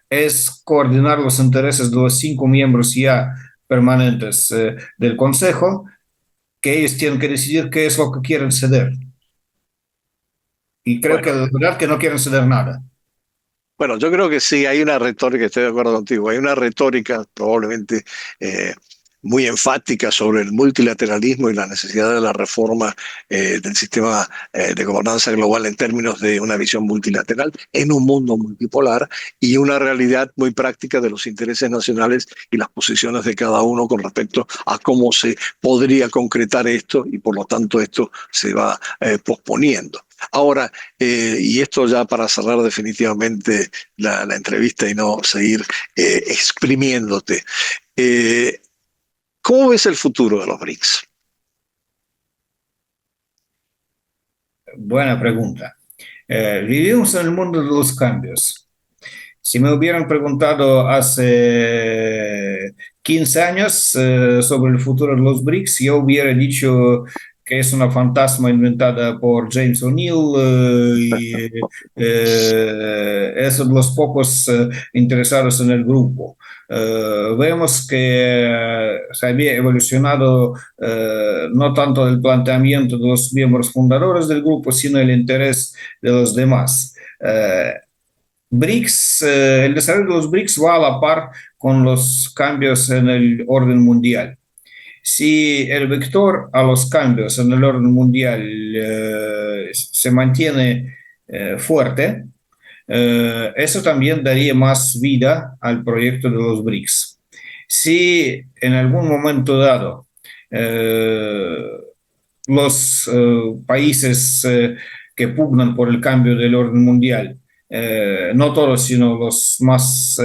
es coordinar los intereses de los 5 miembros ya permanentes del Consejo, que ellos tienen que decidir qué es lo que quieren ceder. Y creo que Bueno, la verdad que no quieren ceder nada. Bueno, yo creo que sí, hay una retórica, estoy de acuerdo contigo, hay una retórica probablemente muy enfática sobre el multilateralismo y la necesidad de la reforma del sistema de gobernanza global en términos de una visión multilateral en un mundo multipolar y una realidad muy práctica de los intereses nacionales y las posiciones de cada uno con respecto a cómo se podría concretar esto y por lo tanto esto se va posponiendo. Ahora, y esto ya para cerrar definitivamente la entrevista y no seguir exprimiéndote, eh, ¿cómo ves el futuro de los BRICS? Buena pregunta. Vivimos en el mundo de los cambios. Si me hubieran preguntado hace 15 años sobre el futuro de los BRICS, yo hubiera dicho que es una fantasma inventada por James O'Neill, es de los pocos interesados en el grupo. Vemos que se había evolucionado no tanto el planteamiento de los miembros fundadores del grupo, sino el interés de los demás. BRICS, el desarrollo de los BRICS va a la par con los cambios en el orden mundial. Si el vector a los cambios en el orden mundial se mantiene fuerte, eso también daría más vida al proyecto de los BRICS. Si en algún momento dado los países que pugnan por el cambio del orden mundial, no todos, sino los más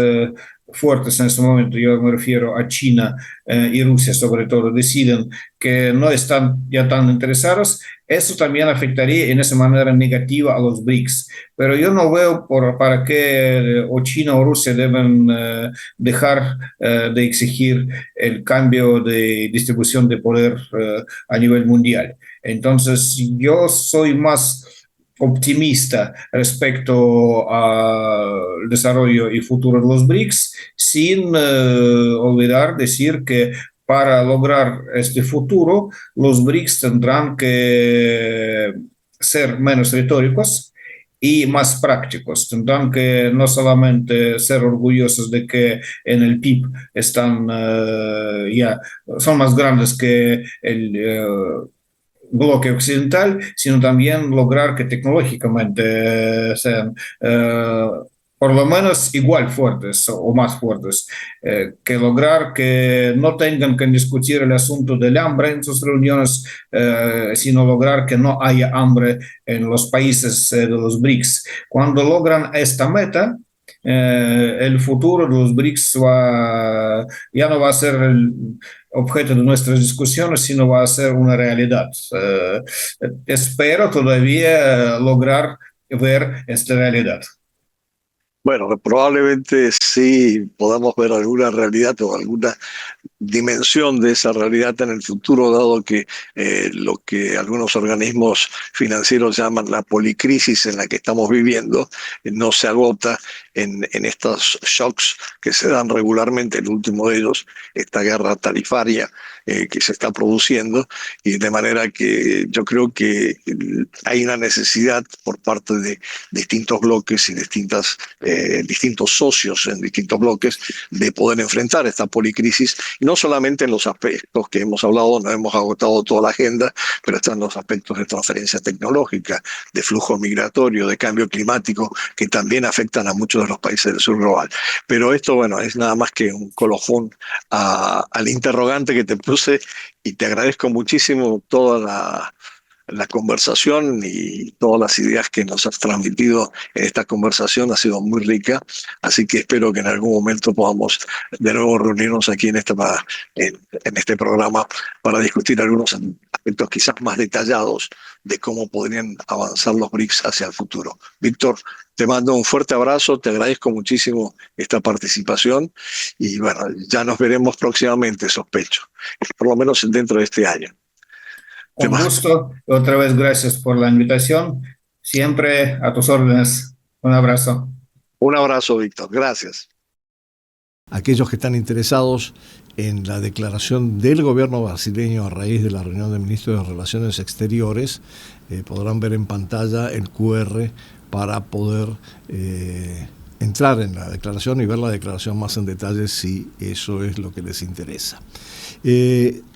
fuertes en este momento, yo me refiero a China y Rusia sobre todo, deciden que no están ya tan interesados, eso también afectaría en esa manera negativa a los BRICS. Pero yo no veo para qué o China o Rusia deben dejar de exigir el cambio de distribución de poder a nivel mundial. Entonces, yo soy más optimista respecto al desarrollo y futuro de los BRICS, sin olvidar decir que para lograr este futuro, los BRICS tendrán que ser menos retóricos y más prácticos. Tendrán que no solamente ser orgullosos de que en el PIB están ya, son más grandes que el bloque occidental, sino también lograr que tecnológicamente sean por lo menos igual fuertes o más fuertes, que lograr que no tengan que discutir el asunto del hambre en sus reuniones, sino lograr que no haya hambre en los países de los BRICS. Cuando logran esta meta, el futuro de los BRICS ya no va a ser el objeto de nuestras discusiones, sino va a ser una realidad. Espero todavía lograr ver esta realidad. Bueno, probablemente sí podamos ver alguna realidad o alguna dimensión de esa realidad en el futuro, dado que lo que algunos organismos financieros llaman la policrisis en la que estamos viviendo no se agota en estos shocks que se dan regularmente. El último de ellos, esta guerra tarifaria que se está produciendo, y de manera que yo creo que hay una necesidad por parte de distintos bloques y distintos socios en distintos bloques de poder enfrentar esta policrisis, y no solamente en los aspectos que hemos hablado, no hemos agotado toda la agenda, pero están los aspectos de transferencia tecnológica, de flujo migratorio, de cambio climático, que también afectan a muchos de los países del sur global. Pero esto, bueno, es nada más que un colofón al interrogante que te puse, y te agradezco muchísimo toda la conversación y todas las ideas que nos has transmitido en esta conversación. Ha sido muy rica, así que espero que en algún momento podamos de nuevo reunirnos aquí en este programa para discutir algunos aspectos quizás más detallados de cómo podrían avanzar los BRICS hacia el futuro. Víctor, te mando un fuerte abrazo, te agradezco muchísimo esta participación, y bueno, ya nos veremos próximamente, sospecho, por lo menos dentro de este año. Un gusto. Otra vez, gracias por la invitación. Siempre a tus órdenes. Un abrazo. Un abrazo, Víctor. Gracias. Aquellos que están interesados en la declaración del gobierno brasileño a raíz de la reunión del ministro de Relaciones Exteriores podrán ver en pantalla el QR para poder entrar en la declaración y ver la declaración más en detalle si eso es lo que les interesa.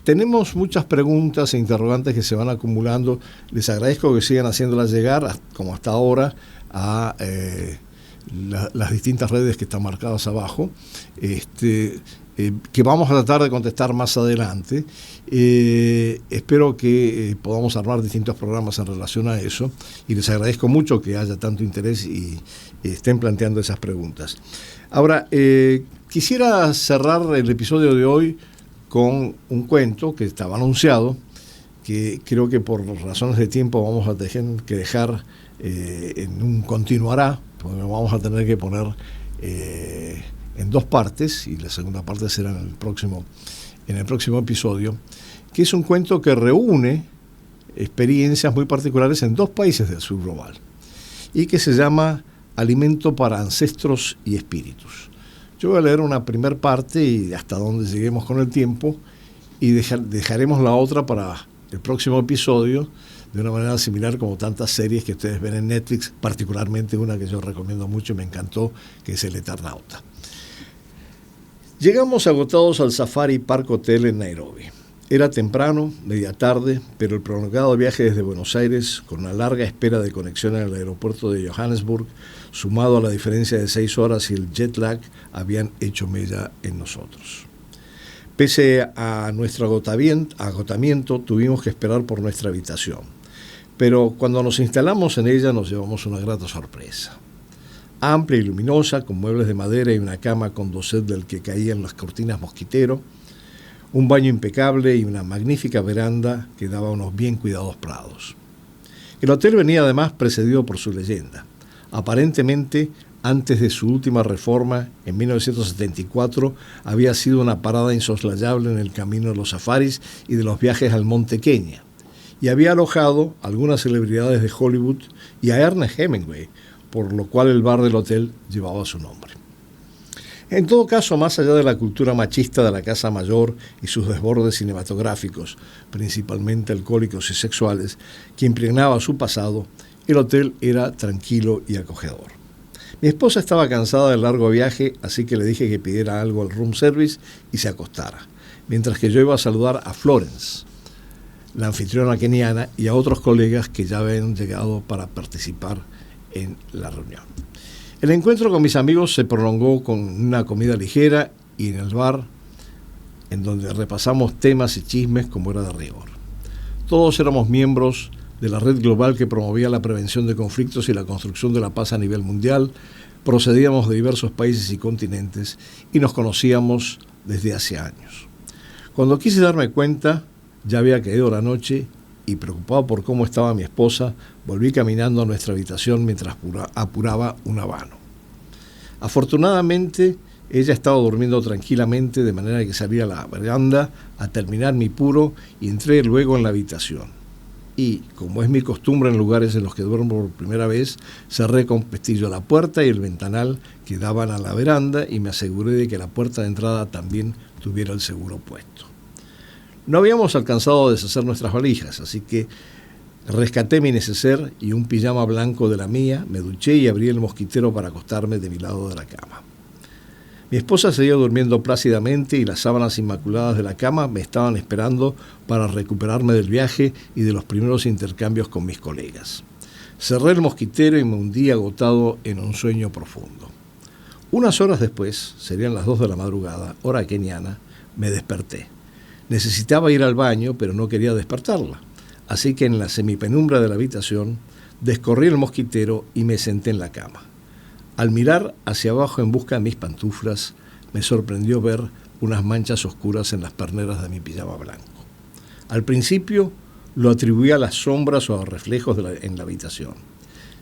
Tenemos muchas preguntas e interrogantes que se van acumulando. Les agradezco que sigan haciéndolas llegar, como hasta ahora, a las distintas redes que están marcadas abajo, que vamos a tratar de contestar más adelante. Espero que podamos armar distintos programas en relación a eso, y les agradezco mucho que haya tanto interés y estén planteando esas preguntas. Ahora, quisiera cerrar el episodio de hoy con un cuento que estaba anunciado, que creo que por razones de tiempo vamos a tener que dejar en un continuará, porque lo vamos a tener que poner en dos partes, y la segunda parte será en el próximo episodio, que es un cuento que reúne experiencias muy particulares en dos países del sur global, y que se llama Alimento para Ancestros y Espíritus. Yo voy a leer una primera parte y hasta donde lleguemos con el tiempo, y dejaremos la otra para el próximo episodio, de una manera similar como tantas series que ustedes ven en Netflix, particularmente una que yo recomiendo mucho y me encantó, que es El Eternauta. Llegamos agotados al Safari Park Hotel en Nairobi. Era temprano, media tarde, pero el prolongado viaje desde Buenos Aires, con una larga espera de conexión en el aeropuerto de Johannesburg, sumado a la diferencia de 6 horas y el jet lag, habían hecho mella en nosotros. Pese a nuestro agotamiento, tuvimos que esperar por nuestra habitación. Pero cuando nos instalamos en ella, nos llevamos una grata sorpresa. Amplia y luminosa, con muebles de madera y una cama con dosel del que caían las cortinas mosquitero, un baño impecable y una magnífica veranda que daba a unos bien cuidados prados. El hotel venía además precedido por su leyenda. Aparentemente, antes de su última reforma, en 1974, había sido una parada insoslayable en el camino de los safaris y de los viajes al Monte Kenia, y había alojado a algunas celebridades de Hollywood y a Ernest Hemingway, por lo cual el bar del hotel llevaba su nombre. En todo caso, más allá de la cultura machista de la Casa Mayor y sus desbordes cinematográficos, principalmente alcohólicos y sexuales, que impregnaba su pasado, El hotel era tranquilo y acogedor. Mi esposa estaba cansada del largo viaje, así que le dije que pidiera algo al room service y se acostara, mientras que yo iba a saludar a Florence, la anfitriona keniana, y a otros colegas que ya habían llegado para participar en la reunión. El encuentro con mis amigos se prolongó con una comida ligera y en el bar, en donde repasamos temas y chismes como era de rigor. Todos éramos miembros de la red global que promovía la prevención de conflictos y la construcción de la paz a nivel mundial. Procedíamos de diversos países y continentes y nos conocíamos desde hace años. Cuando quise darme cuenta, ya había caído la noche y, preocupado por cómo estaba mi esposa, volví caminando a nuestra habitación mientras apuraba un habano. Afortunadamente, ella estaba durmiendo tranquilamente, de manera que salí a la veranda a terminar mi puro y entré luego en la habitación. Y, como es mi costumbre en lugares en los que duermo por primera vez, cerré con pestillo la puerta y el ventanal que daban a la veranda y me aseguré de que la puerta de entrada también tuviera el seguro puesto. No habíamos alcanzado a deshacer nuestras valijas, así que rescaté mi neceser y un pijama blanco de la mía, me duché y abrí el mosquitero para acostarme de mi lado de la cama. Mi esposa seguía durmiendo plácidamente y las sábanas inmaculadas de la cama me estaban esperando para recuperarme del viaje y de los primeros intercambios con mis colegas. Cerré el mosquitero y me hundí agotado en un sueño profundo. Unas horas después, serían las 2 de la madrugada, hora keniana, me desperté. Necesitaba ir al baño, pero no quería despertarla. Así que en la semipenumbra de la habitación, descorrí el mosquitero y me senté en la cama. Al mirar hacia abajo en busca de mis pantuflas, me sorprendió ver unas manchas oscuras en las perneras de mi pijama blanco. Al principio lo atribuí a las sombras o a reflejos en la habitación.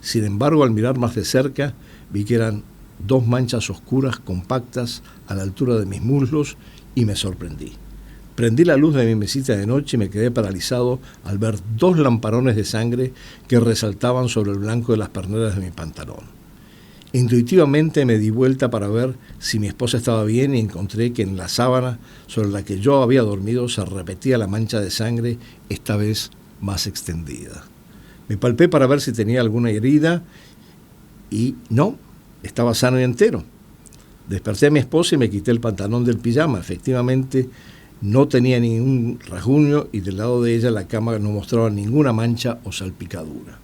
Sin embargo, al mirar más de cerca, vi que eran 2 manchas oscuras compactas a la altura de mis muslos y me sorprendí. Prendí la luz de mi mesita de noche y me quedé paralizado al ver 2 lamparones de sangre que resaltaban sobre el blanco de las perneras de mi pantalón. Intuitivamente me di vuelta para ver si mi esposa estaba bien y encontré que en la sábana sobre la que yo había dormido se repetía la mancha de sangre, esta vez más extendida. Me palpé para ver si tenía alguna herida y no, estaba sano y entero. Desperté a mi esposa y me quité el pantalón del pijama. Efectivamente, no tenía ningún rasguño y del lado de ella la cama no mostraba ninguna mancha o salpicadura.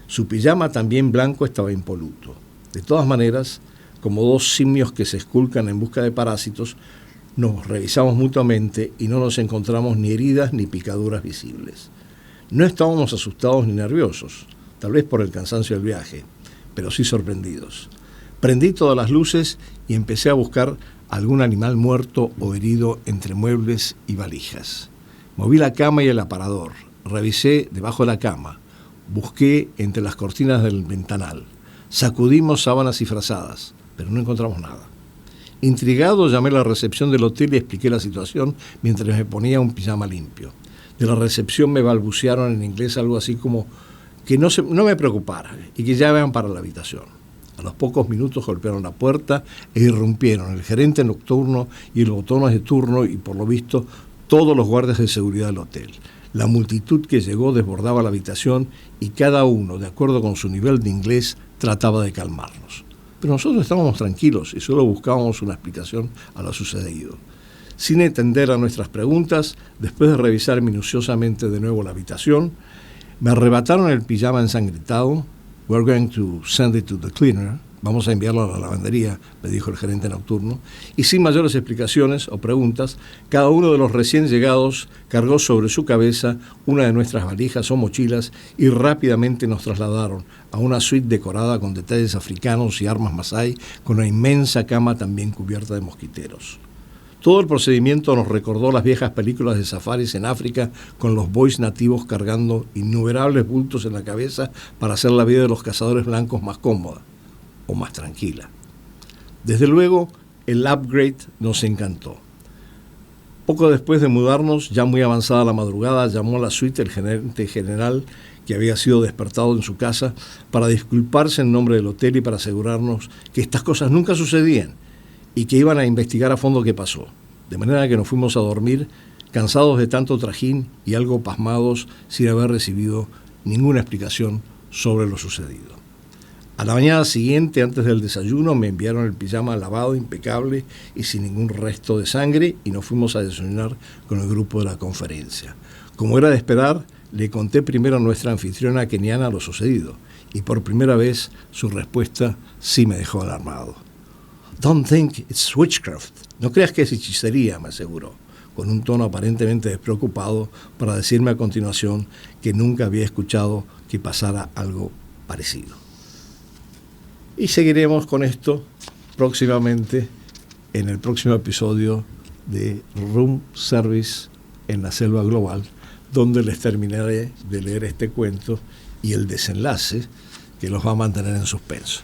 Su pijama, también blanco, estaba impoluto. De todas maneras, como 2 simios que se esculcan en busca de parásitos, nos revisamos mutuamente y no nos encontramos ni heridas ni picaduras visibles. No estábamos asustados ni nerviosos, tal vez por el cansancio del viaje, pero sí sorprendidos. Prendí todas las luces y empecé a buscar algún animal muerto o herido entre muebles y valijas. Moví la cama y el aparador, revisé debajo de la cama, busqué entre las cortinas del ventanal. Sacudimos sábanas y frazadas, pero no encontramos nada. Intrigado, llamé a la recepción del hotel y expliqué la situación mientras me ponía un pijama limpio. De la recepción me balbucearon en inglés algo así como que no me preocupara y que ya iban para la habitación. A los pocos minutos golpearon la puerta e irrumpieron el gerente nocturno y el botones de turno y, por lo visto, todos los guardias de seguridad del hotel. La multitud que llegó desbordaba la habitación y cada uno, de acuerdo con su nivel de inglés, trataba de calmarnos. Pero nosotros estábamos tranquilos y solo buscábamos una explicación a lo sucedido. Sin atender a nuestras preguntas, después de revisar minuciosamente de nuevo la habitación, me arrebataron el pijama ensangrentado. "We're going to send it to the cleaner." Vamos a enviarlo a la lavandería, me dijo el gerente nocturno. Y sin mayores explicaciones o preguntas, cada uno de los recién llegados cargó sobre su cabeza una de nuestras valijas o mochilas y rápidamente nos trasladaron a una suite decorada con detalles africanos y armas masái, con una inmensa cama también cubierta de mosquiteros. Todo el procedimiento nos recordó las viejas películas de safaris en África, con los boys nativos cargando innumerables bultos en la cabeza para hacer la vida de los cazadores blancos más cómoda o más tranquila. Desde luego, el upgrade nos encantó. Poco después de mudarnos, ya muy avanzada la madrugada, llamó a la suite el gerente general, que había sido despertado en su casa, para disculparse en nombre del hotel y para asegurarnos que estas cosas nunca sucedían y que iban a investigar a fondo qué pasó. De manera que nos fuimos a dormir, cansados de tanto trajín y algo pasmados, sin haber recibido ninguna explicación sobre lo sucedido. A la mañana siguiente, antes del desayuno, me enviaron el pijama lavado, impecable y sin ningún resto de sangre, y nos fuimos a desayunar con el grupo de la conferencia. Como era de esperar, le conté primero a nuestra anfitriona keniana lo sucedido, y por primera vez su respuesta sí me dejó alarmado. "Don't think it's witchcraft. No creas que es hechicería", me aseguró, con un tono aparentemente despreocupado, para decirme a continuación que nunca había escuchado que pasara algo parecido. Y seguiremos con esto próximamente en el próximo episodio de Room Service en la Selva Global, donde les terminaré de leer este cuento y el desenlace que los va a mantener en suspenso.